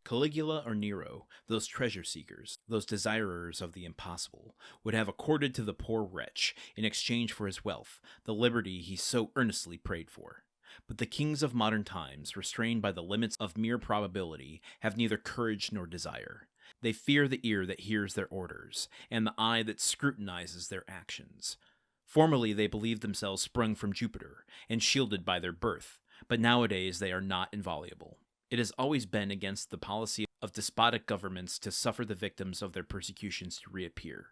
Caligula or Nero, those treasure seekers, those desirers of the impossible, would have accorded to the poor wretch, in exchange for his wealth, the liberty he so earnestly prayed for. But the kings of modern times, restrained by the limits of mere probability, have neither courage nor desire. They fear the ear that hears their orders, and the eye that scrutinizes their actions. Formerly they believed themselves sprung from Jupiter, and shielded by their birth, but nowadays they are not inviolable. It has always been against the policy of despotic governments to suffer the victims of their persecutions to reappear.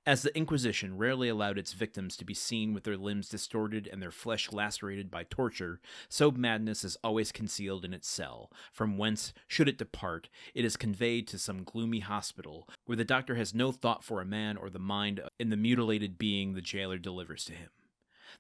As the Inquisition rarely allowed its victims to be seen with their limbs distorted and their flesh lacerated by torture, so madness is always concealed in its cell, from whence, should it depart, it is conveyed to some gloomy hospital, where the doctor has no thought for a man or the mind in the mutilated being the jailer delivers to him.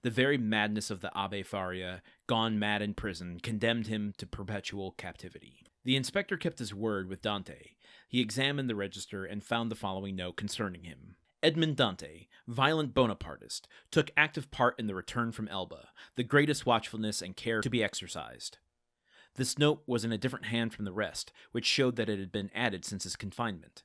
The very madness of the Abbé Faria, gone mad in prison, condemned him to perpetual captivity. The inspector kept his word with Dante. He examined the register and found the following note concerning him. Edmond Dante, violent Bonapartist, took active part in the return from Elba, the greatest watchfulness and care to be exercised. This note was in a different hand from the rest, which showed that it had been added since his confinement.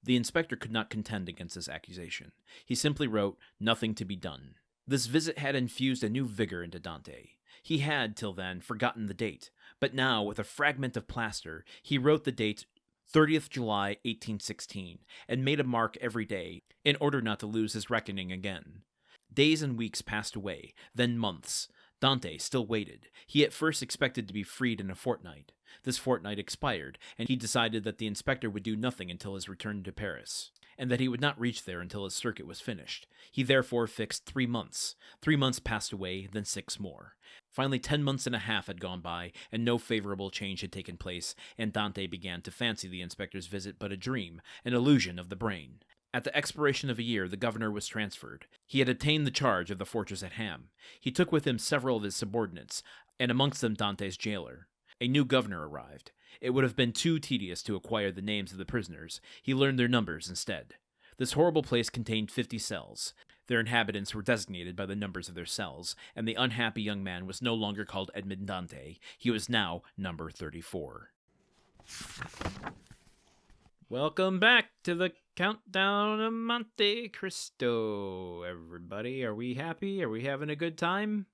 The inspector could not contend against this accusation. He simply wrote, "Nothing to be done." This visit had infused a new vigor into Dante. He had, till then, forgotten the date, but now, with a fragment of plaster, he wrote the date 30th July, 1816, and made a mark every day, in order not to lose his reckoning again. Days and weeks passed away, then months. Dante still waited. He at first expected to be freed in a fortnight. This fortnight expired, and he decided that the inspector would do nothing until his return to Paris, and that he would not reach there until his circuit was finished. He therefore fixed 3 months. 3 months passed away, then 6 more. Finally, 10 months and a half had gone by, and no favorable change had taken place, and Dante began to fancy the inspector's visit but a dream, an illusion of the brain. At the expiration of a year, the governor was transferred. He had attained the charge of the fortress at Ham. He took with him several of his subordinates, and amongst them Dante's jailer. A new governor arrived. It would have been too tedious to acquire the names of the prisoners. He learned their numbers instead. This horrible place contained 50 cells. Their inhabitants were designated by the numbers of their cells, and the unhappy young man was no longer called Edmond Dante. He was now number 34. Welcome back to the countdown of Monte Cristo, everybody. Are we happy? Are we having a good time?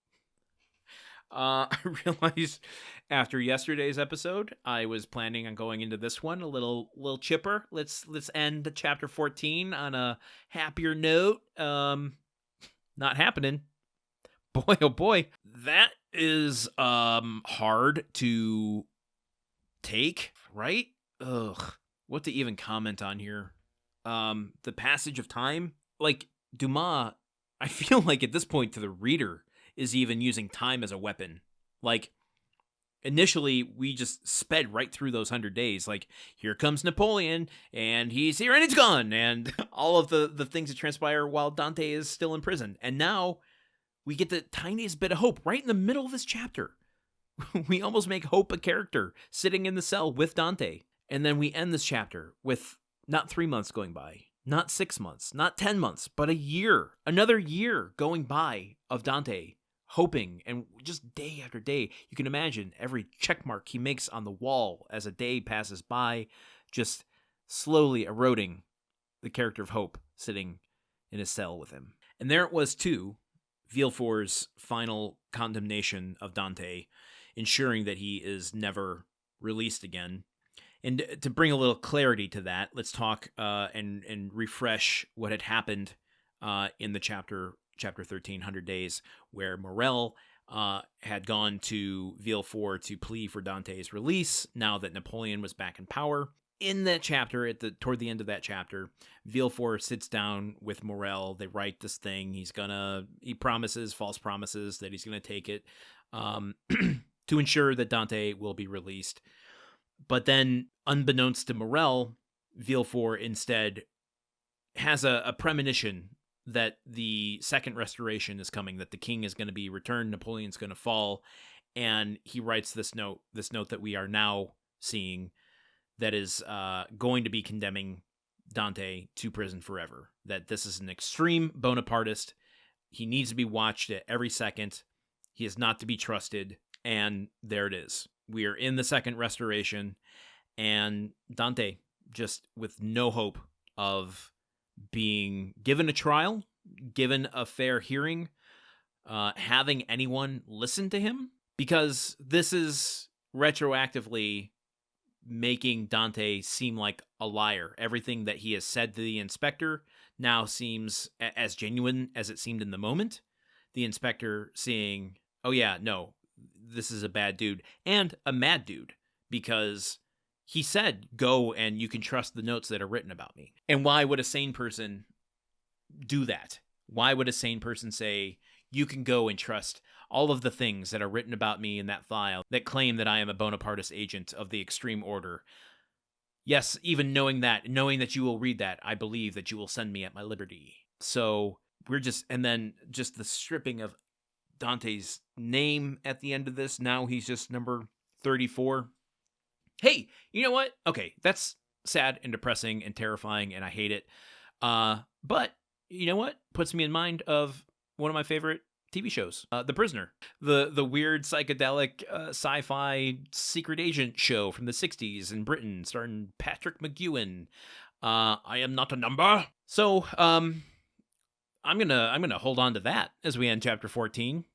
I realized after yesterday's episode, I was planning on going into this one a little chipper. Let's end chapter 14 on a happier note. Not happening. Boy, oh boy, that is hard to take, right? Ugh, what to even comment on here? The passage of time, like Dumas, I feel like at this point to the reader is even using time as a weapon. Like, initially, we just sped right through those 100 days. Like, here comes Napoleon, and he's here and it's gone, and all of the things that transpire while Dante is still in prison. And now, we get the tiniest bit of hope right in the middle of this chapter. We almost make Hope a character sitting in the cell with Dante. And then we end this chapter with not 3 months going by, not 6 months, not 10 months, but a year, another year going by of Dante hoping, and just day after day. You can imagine every check mark he makes on the wall as a day passes by, just slowly eroding the character of Hope sitting in his cell with him. And there it was too, Villefort's final condemnation of Dante, ensuring that he is never released again. And to bring a little clarity to that, let's talk and refresh what had happened in the chapter 13, 100 Days, where Morel had gone to Villefort to plead for Dante's release now that Napoleon was back in power. In that chapter, toward the end of that chapter, Villefort sits down with Morel. They write this thing. He promises, false promises, that he's going to take it to ensure that Dante will be released. But then, unbeknownst to Morel, Villefort instead has a premonition that the second restoration is coming, that the king is going to be returned, Napoleon's going to fall, and he writes this note that we are now seeing, that is going to be condemning Dante to prison forever, that this is an extreme Bonapartist. He needs to be watched at every second. He is not to be trusted, and there it is. We are in the second restoration, and Dante just with no hope of being given a trial, given a fair hearing, having anyone listen to him, because this is retroactively making Dante seem like a liar. Everything that he has said to the inspector now seems as genuine as it seemed in the moment. The inspector seeing, oh yeah, no, this is a bad dude and a mad dude, because he said, go and you can trust the notes that are written about me. And why would a sane person do that? Why would a sane person say, you can go and trust all of the things that are written about me in that file that claim that I am a Bonapartist agent of the extreme order? Yes, even knowing that you will read that, I believe that you will send me at my liberty. So and then just the stripping of Dante's name at the end of this. Now he's just number 34. Hey, you know what? Okay, that's sad and depressing and terrifying, and I hate it. But you know what? Puts me in mind of one of my favorite TV shows, The Prisoner, the weird psychedelic sci-fi secret agent show from the 60s in Britain, starring Patrick McGowan. I am not a number. So, I'm gonna hold on to that as we end chapter 14.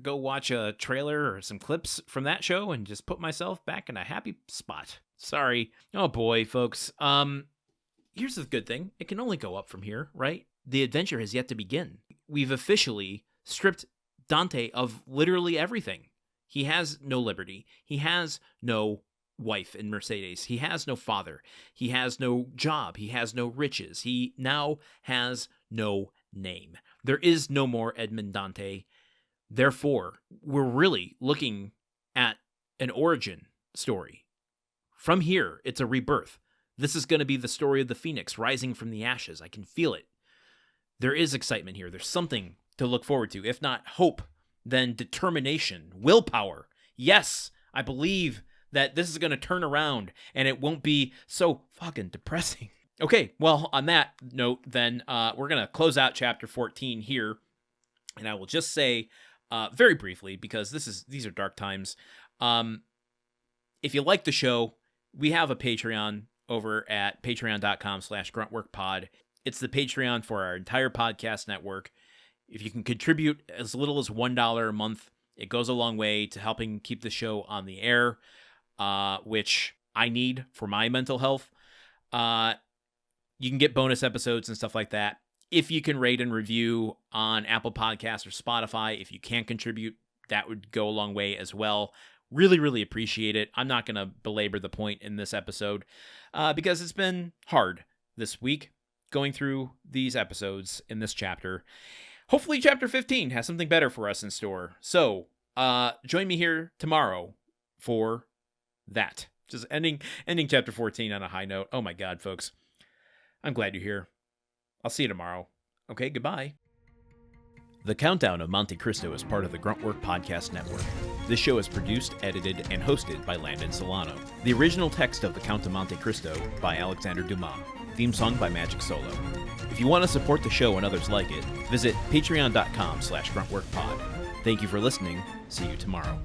Go watch a trailer or some clips from that show and just put myself back in a happy spot. Sorry. Oh boy, folks. Here's the good thing. It can only go up from here, right? The adventure has yet to begin. We've officially stripped Dante of literally everything. He has no liberty. He has no wife in Mercedes. He has no father. He has no job. He has no riches. He now has no name. There is no more Edmond Dante. Therefore, we're really looking at an origin story. From here, it's a rebirth. This is going to be the story of the phoenix rising from the ashes. I can feel it. There is excitement here. There's something to look forward to. If not hope, then determination, willpower. Yes, I believe that this is going to turn around and it won't be so fucking depressing. Okay, well, on that note, then we're going to close out chapter 14 here. And I will just say very briefly, because these are dark times. If you like the show, we have a Patreon over at patreon.com/gruntworkpod. It's the Patreon for our entire podcast network. If you can contribute as little as $1 a month, it goes a long way to helping keep the show on the air, which I need for my mental health. You can get bonus episodes and stuff like that. If you can rate and review on Apple Podcasts or Spotify, if you can't contribute, that would go a long way as well. Really, really appreciate it. I'm not going to belabor the point in this episode because it's been hard this week going through these episodes in this chapter. Hopefully chapter 15 has something better for us in store. So join me here tomorrow for that. Just ending chapter 14 on a high note. Oh my God, folks. I'm glad you're here. I'll see you tomorrow. Okay, goodbye. The Countdown of Monte Cristo is part of the Gruntwork Podcast Network. This show is produced, edited, and hosted by Landon Solano. The original text of The Count of Monte Cristo by Alexander Dumas. Theme song by Magic Solo. If you want to support the show and others like it, visit patreon.com/gruntworkpod. Thank you for listening. See you tomorrow.